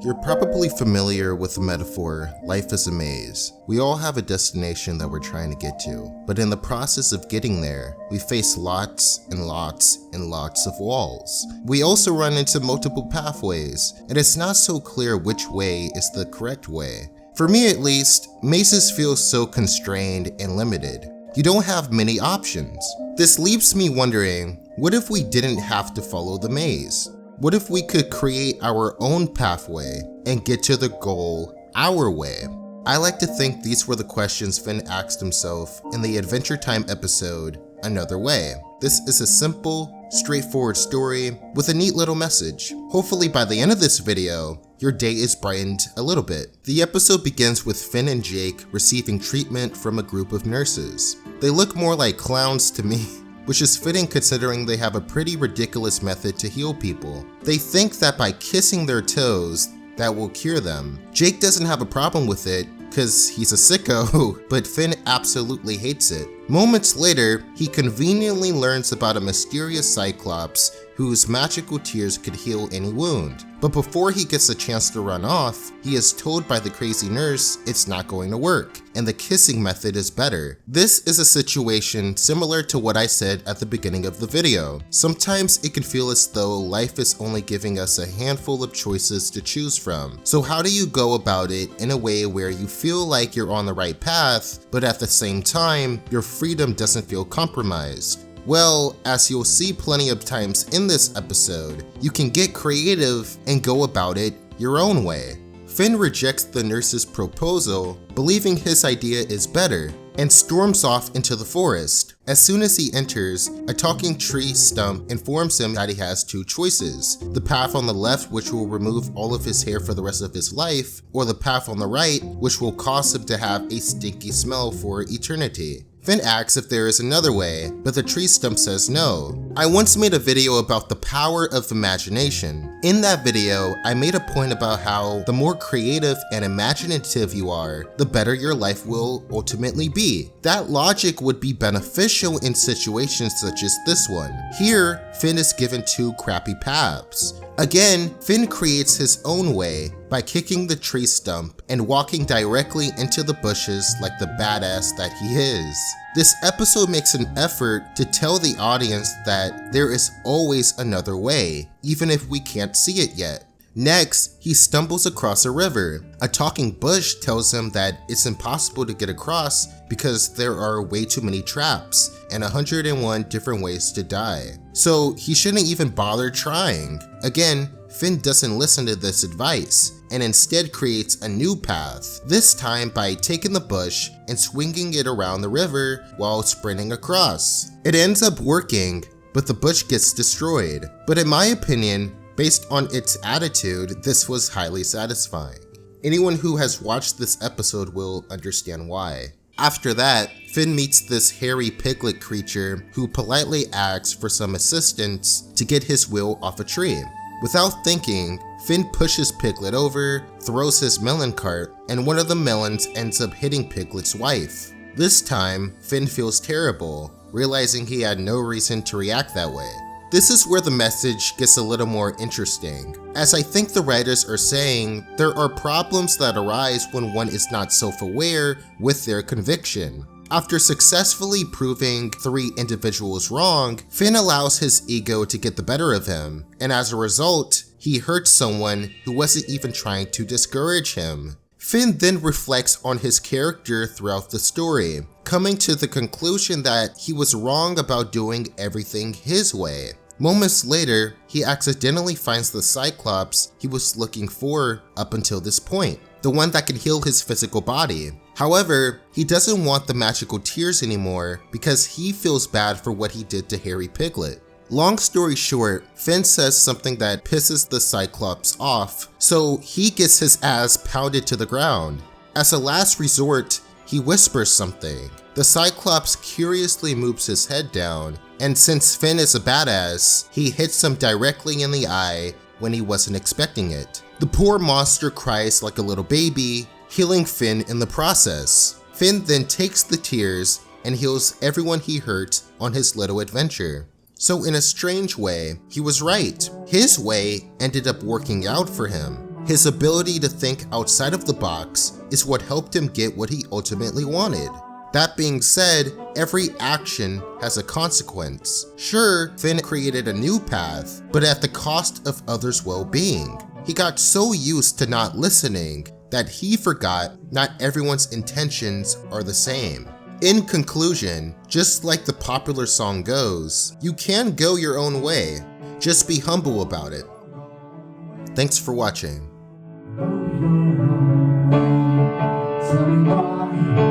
You're probably familiar with the metaphor, life is a maze. We all have a destination that we're trying to get to, but in the process of getting there, we face lots and lots and lots of walls. We also run into multiple pathways, and it's not so clear which way is the correct way. For me at least, mazes feel so constrained and limited. You don't have many options. This leaves me wondering, what if we didn't have to follow the maze? What if we could create our own pathway and get to the goal our way? I like to think these were the questions Finn asked himself in the Adventure Time episode, Another Way. This is a simple, straightforward story with a neat little message. Hopefully by the end of this video, your day is brightened a little bit. The episode begins with Finn and Jake receiving treatment from a group of nurses. They look more like clowns to me, which is fitting considering they have a pretty ridiculous method to heal people. They think that by kissing their toes, that will cure them. Jake doesn't have a problem with it, cause he's a sicko, but Finn absolutely hates it. Moments later, he conveniently learns about a mysterious Cyclops whose magical tears could heal any wound. But before he gets a chance to run off, he is told by the crazy nurse it's not going to work, and the kissing method is better. This is a situation similar to what I said at the beginning of the video. Sometimes it can feel as though life is only giving us a handful of choices to choose from. So how do you go about it in a way where you feel like you're on the right path, but at the same time, your freedom doesn't feel compromised? Well, as you'll see plenty of times in this episode, you can get creative and go about it your own way. Finn rejects the nurse's proposal, believing his idea is better, and storms off into the forest. As soon as he enters, a talking tree stump informs him that he has two choices: the path on the left, which will remove all of his hair for the rest of his life, or the path on the right, which will cause him to have a stinky smell for eternity. Finn asks if there is another way, but the tree stump says no. I once made a video about the power of imagination. In that video, I made a point about how the more creative and imaginative you are, the better your life will ultimately be. That logic would be beneficial in situations such as this one. Here, Finn is given two crappy paths. Again, Finn creates his own way by kicking the tree stump and walking directly into the bushes like the badass that he is. This episode makes an effort to tell the audience that there is always another way, even if we can't see it yet. Next, he stumbles across a river. A talking bush tells him that it's impossible to get across because there are way too many traps and 101 different ways to die. So he shouldn't even bother trying. Again, Finn doesn't listen to this advice and instead creates a new path, this time by taking the bush and swinging it around the river while sprinting across. It ends up working, but the bush gets destroyed. But in my opinion, based on its attitude, this was highly satisfying. Anyone who has watched this episode will understand why. After that, Finn meets this hairy piglet creature who politely asks for some assistance to get his wheel off a tree. Without thinking, Finn pushes Piglet over, throws his melon cart, and one of the melons ends up hitting Piglet's wife. This time, Finn feels terrible, realizing he had no reason to react that way. This is where the message gets a little more interesting, as I think the writers are saying there are problems that arise when one is not self-aware with their conviction. After successfully proving 3 individuals wrong, Finn allows his ego to get the better of him, and as a result, he hurts someone who wasn't even trying to discourage him. Finn then reflects on his character throughout the story, coming to the conclusion that he was wrong about doing everything his way. Moments later, he accidentally finds the Cyclops he was looking for up until this point, the one that can heal his physical body. However, he doesn't want the magical tears anymore because he feels bad for what he did to Hairy Piglet. Long story short, Finn says something that pisses the Cyclops off, so he gets his ass pounded to the ground. As a last resort, he whispers something. The Cyclops curiously moves his head down, and since Finn is a badass, he hits him directly in the eye when he wasn't expecting it. The poor monster cries like a little baby, healing Finn in the process. Finn then takes the tears and heals everyone he hurt on his little adventure. So in a strange way, he was right. His way ended up working out for him. His ability to think outside of the box is what helped him get what he ultimately wanted. That being said, every action has a consequence. Sure, Finn created a new path, but at the cost of others' well-being. He got so used to not listening that he forgot not everyone's intentions are the same. In conclusion, just like the popular song goes, you can go your own way. Just be humble about it. Thanks for watching. Tell me why